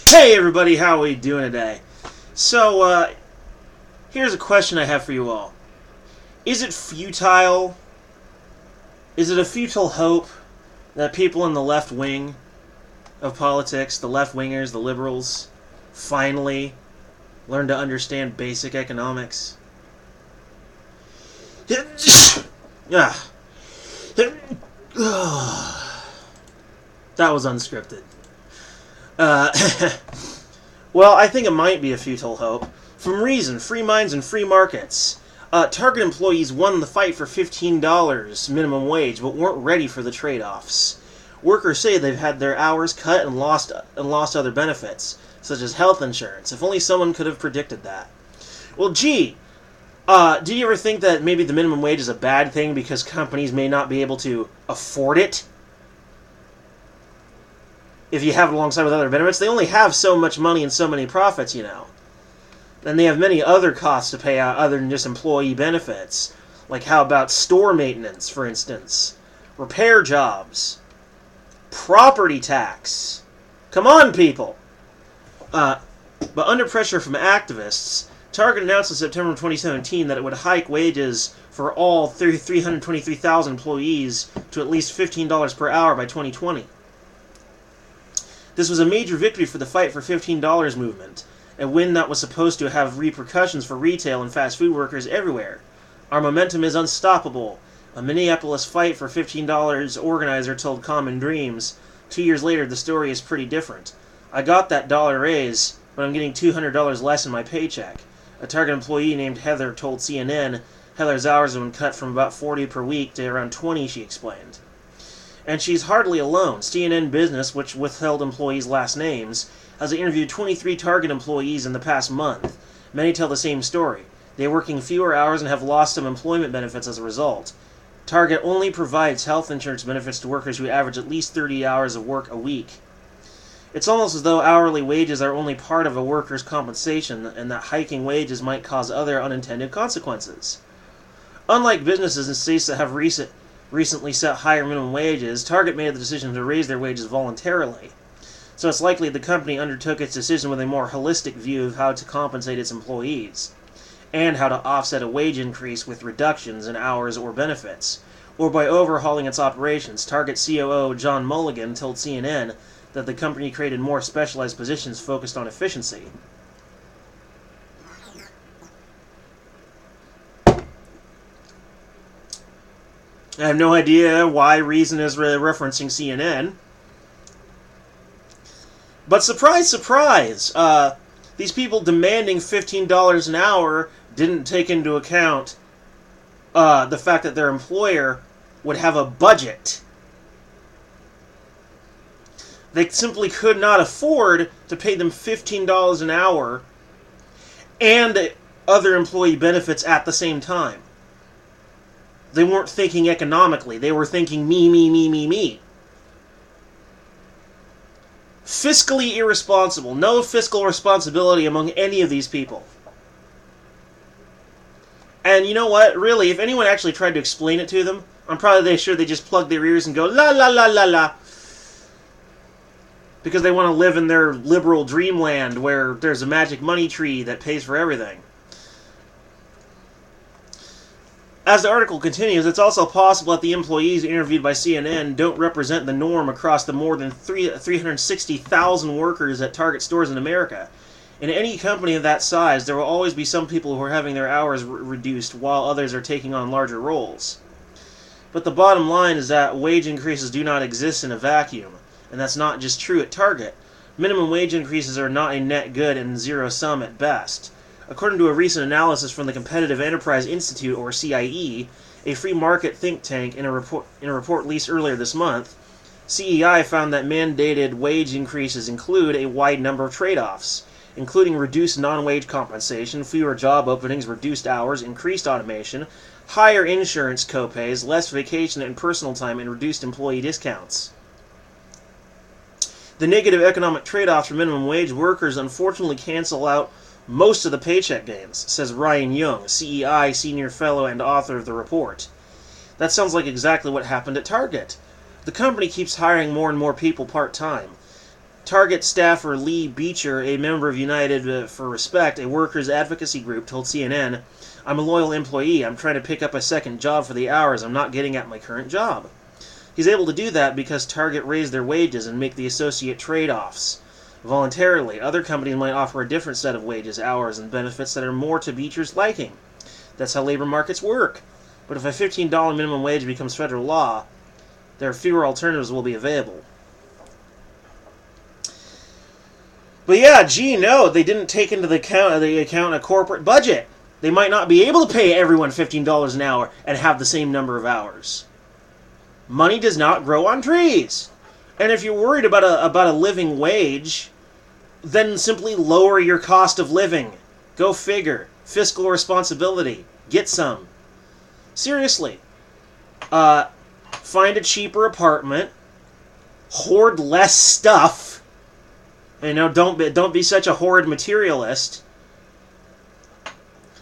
Hey everybody, how are we doing today? So, here's a question I have for you all. Is it futile? Is it a futile hope that people in the left wing of politics, the left-wingers, the liberals, finally learn to understand basic economics? That was unscripted. Well, I think it might be a futile hope. From reason, free minds, and free markets. Target employees won the fight for $15 minimum wage, but weren't ready for the trade-offs. Workers say they've had their hours cut and lost other benefits, such as health insurance. If only someone could have predicted that. Well, gee, do you ever think that maybe the minimum wage is a bad thing because companies may not be able to afford it? If you have it alongside with other benefits, they only have so much money and so many profits, you know. And they have many other costs to pay out other than just employee benefits. Like how about store maintenance, for instance? Repair jobs. Property tax. Come on, people! But under pressure from activists, Target announced in September 2017 that it would hike wages for all 323,000 employees to at least $15 per hour by 2020. This was a major victory for the fight for $15 movement, a win that was supposed to have repercussions for retail and fast food workers everywhere. Our momentum is unstoppable. A Minneapolis fight for $15 organizer told Common Dreams. 2 years later, the story is pretty different. I got that dollar raise, but I'm getting $200 less in my paycheck. A Target employee named Heather told CNN Heather's hours have been cut from about 40 per week to around 20, she explained. And she's hardly alone. CNN Business, which withheld employees' last names, has interviewed 23 Target employees in the past month. Many tell the same story. They're working fewer hours and have lost some employment benefits as a result. Target only provides health insurance benefits to workers who average at least 30 hours of work a week. It's almost as though hourly wages are only part of a worker's compensation, and that hiking wages might cause other unintended consequences. Unlike businesses in states that have recently set higher minimum wages, Target made the decision to raise their wages voluntarily. So it's likely the company undertook its decision with a more holistic view of how to compensate its employees, and how to offset a wage increase with reductions in hours or benefits, or by overhauling its operations. Target COO John Mulligan told CNN that the company created more specialized positions focused on efficiency. I have no idea why Reason is referencing CNN. But surprise, surprise, these people demanding $15 an hour didn't take into account the fact that their employer would have a budget. They simply could not afford to pay them $15 an hour and other employee benefits at the same time. They weren't thinking economically. They were thinking me, me, me, me, me. Fiscally irresponsible. No fiscal responsibility among any of these people. And you know what? Really, if anyone actually tried to explain it to them, I'm probably sure they just plug their ears and go, la la la la la. Because they want to live in their liberal dreamland where there's a magic money tree that pays for everything. As the article continues, it's also possible that the employees interviewed by CNN don't represent the norm across the more than 360,000 workers at Target stores in America. In any company of that size, there will always be some people who are having their hours reduced while others are taking on larger roles. But the bottom line is that wage increases do not exist in a vacuum, and that's not just true at Target. Minimum wage increases are not a net good and zero-sum at best. According to a recent analysis from the Competitive Enterprise Institute, or CIE, a free market think tank, in a report released earlier this month, CEI found that mandated wage increases include a wide number of trade-offs, including reduced non-wage compensation, fewer job openings, reduced hours, increased automation, higher insurance copays, less vacation and personal time, and reduced employee discounts. The negative economic trade-offs for minimum wage workers unfortunately cancel out most of the paycheck gains, says Ryan Young, CEI senior fellow and author of the report. That sounds like exactly what happened at Target. The company keeps hiring more and more people part-time. Target staffer Lee Beecher, a member of United for Respect, a workers' advocacy group, told CNN, "I'm a loyal employee. I'm trying to pick up a second job for the hours I'm not getting at my current job." He's able to do that because Target raised their wages and make the associate trade-offs voluntarily. Other companies might offer a different set of wages, hours, and benefits that are more to Beecher's liking. That's how labor markets work. But if a $15 minimum wage becomes federal law, there are fewer alternatives will be available. But yeah, gee, no, they didn't take into the account a corporate budget. They might not be able to pay everyone $15 an hour and have the same number of hours. Money does not grow on trees. And if you're worried about a living wage, then simply lower your cost of living. Go figure. Fiscal responsibility. Get some. Seriously. Find a cheaper apartment. Hoard less stuff. You know, don't be such a hoard materialist.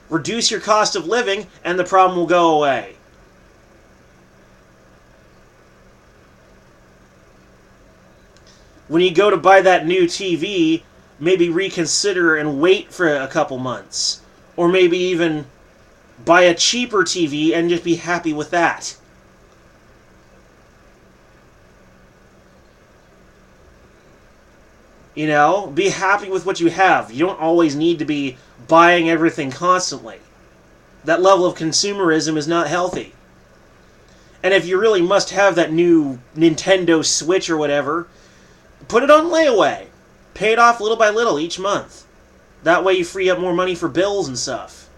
Reduce your cost of living, and the problem will go away. When you go to buy that new TV, maybe reconsider and wait for a couple months. Or maybe even buy a cheaper TV and just be happy with that. You know, be happy with what you have. You don't always need to be buying everything constantly. That level of consumerism is not healthy. And if you really must have that new Nintendo Switch or whatever, put it on layaway. Pay it off little by little each month. That way you free up more money for bills and stuff.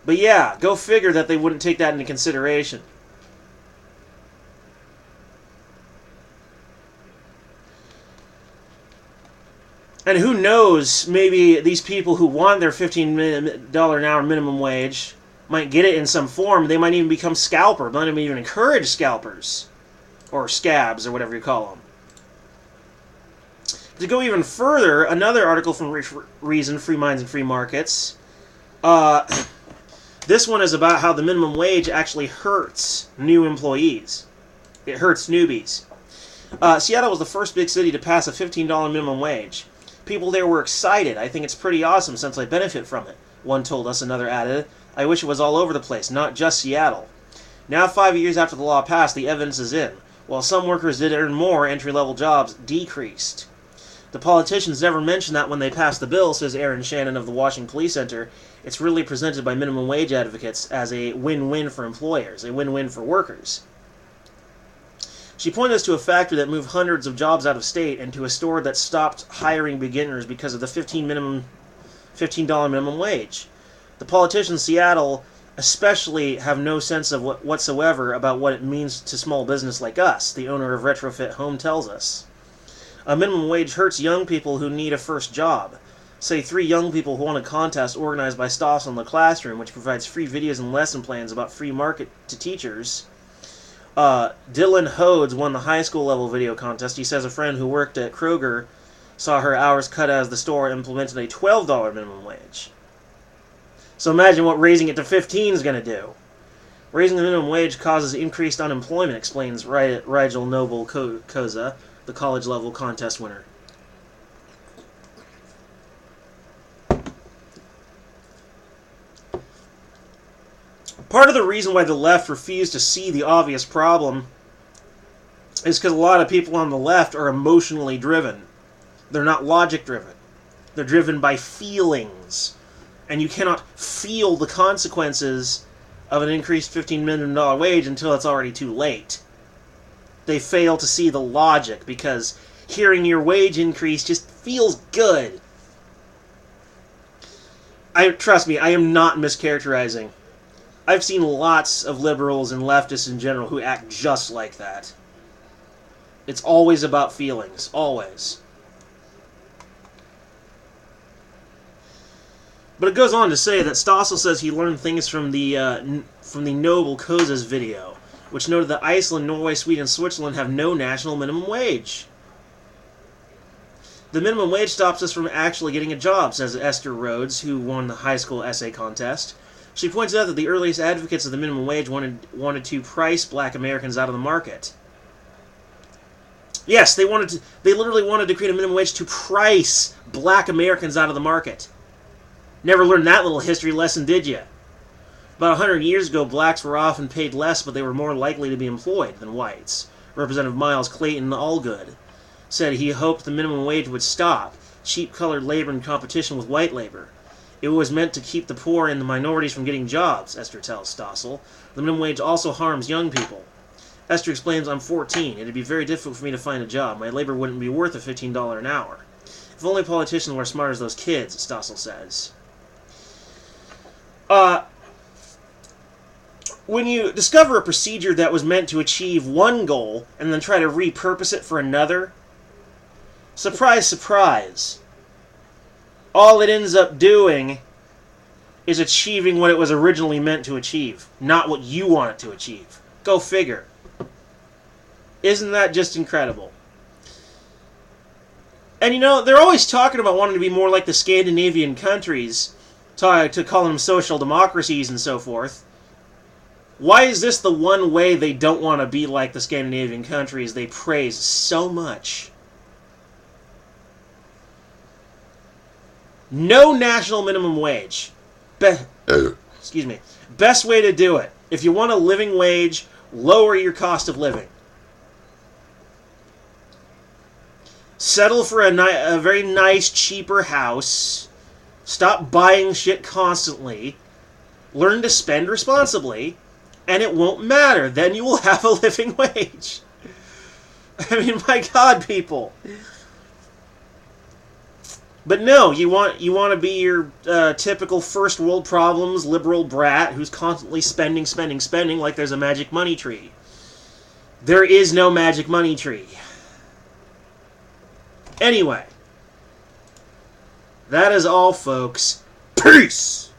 But yeah, go figure that they wouldn't take that into consideration. And who knows, maybe these people who want their $15 an hour minimum wage might get it in some form. They might even become scalpers. Might even encourage scalpers. Or scabs, or whatever you call them. To go even further, another article from Reason, Free Minds and Free Markets. This one is about how the minimum wage actually hurts new employees. It hurts newbies. Seattle was the first big city to pass a $15 minimum wage. People there were excited. "I think it's pretty awesome since I benefit from it," one told us. Another added, "I wish it was all over the place, not just Seattle." Now, 5 years after the law passed, the evidence is in. While some workers did earn more, entry-level jobs decreased. The politicians never mentioned that when they passed the bill, says Aaron Shannon of the Washington Police Center. It's really presented by minimum wage advocates as a win-win for employers, a win-win for workers. She pointed us to a factory that moved hundreds of jobs out of state and to a store that stopped hiring beginners because of the $15 minimum wage. The politicians in Seattle especially have no sense of whatsoever about what it means to small business like us, the owner of Retrofit Home tells us. A minimum wage hurts young people who need a first job. Say 3 young people who won a contest organized by Stoss in the Classroom, which provides free videos and lesson plans about free market to teachers. Dylan Hodes won the high school level video contest. He says a friend who worked at Kroger saw her hours cut as the store implemented a $12 minimum wage. So imagine what raising it to 15 is going to do. Raising the minimum wage causes increased unemployment, explains Rigel Noble Koza, the college level contest winner. Part of the reason why the left refused to see the obvious problem is because a lot of people on the left are emotionally driven. They're not logic driven. They're driven by feelings. And you cannot feel the consequences of an increased $15 minimum wage until it's already too late. They fail to see the logic because hearing your wage increase just feels good. Trust me, I am not mischaracterizing. I've seen lots of liberals and leftists in general who act just like that. It's always about feelings. Always. But it goes on to say that Stossel says he learned things from the Noble Koza's video, which noted that Iceland, Norway, Sweden, and Switzerland have no national minimum wage. The minimum wage stops us from actually getting a job, says Esther Rhodes, who won the high school essay contest. She points out that the earliest advocates of the minimum wage wanted to price black Americans out of the market. Yes, they literally wanted to create a minimum wage to price black Americans out of the market. Never learned that little history lesson, did you? About 100 years ago, blacks were often paid less, but they were more likely to be employed than whites. Representative Miles Clayton Allgood said he hoped the minimum wage would stop cheap colored labor in competition with white labor. It was meant to keep the poor and the minorities from getting jobs, Esther tells Stossel. The minimum wage also harms young people. Esther explains, I'm 14. It'd be very difficult for me to find a job. My labor wouldn't be worth a $15 an hour. If only politicians were as smart as those kids, Stossel says. When you discover a procedure that was meant to achieve one goal and then try to repurpose it for another, surprise, surprise, all it ends up doing is achieving what it was originally meant to achieve, not what you want it to achieve. Go figure. Isn't that just incredible? And you know, they're always talking about wanting to be more like the Scandinavian countries, to call them social democracies and so forth. Why is this the one way they don't want to be like the Scandinavian countries they praise so much? No national minimum wage. Excuse me. Best way to do it. If you want a living wage, lower your cost of living. Settle for a very nice, cheaper house. Stop buying shit constantly. Learn to spend responsibly. And it won't matter. Then you will have a living wage. I mean, my God, people. But no, you want to be your typical first world problems liberal brat who's constantly spending like there's a magic money tree. There is no magic money tree. Anyway, that is all, folks. Peace!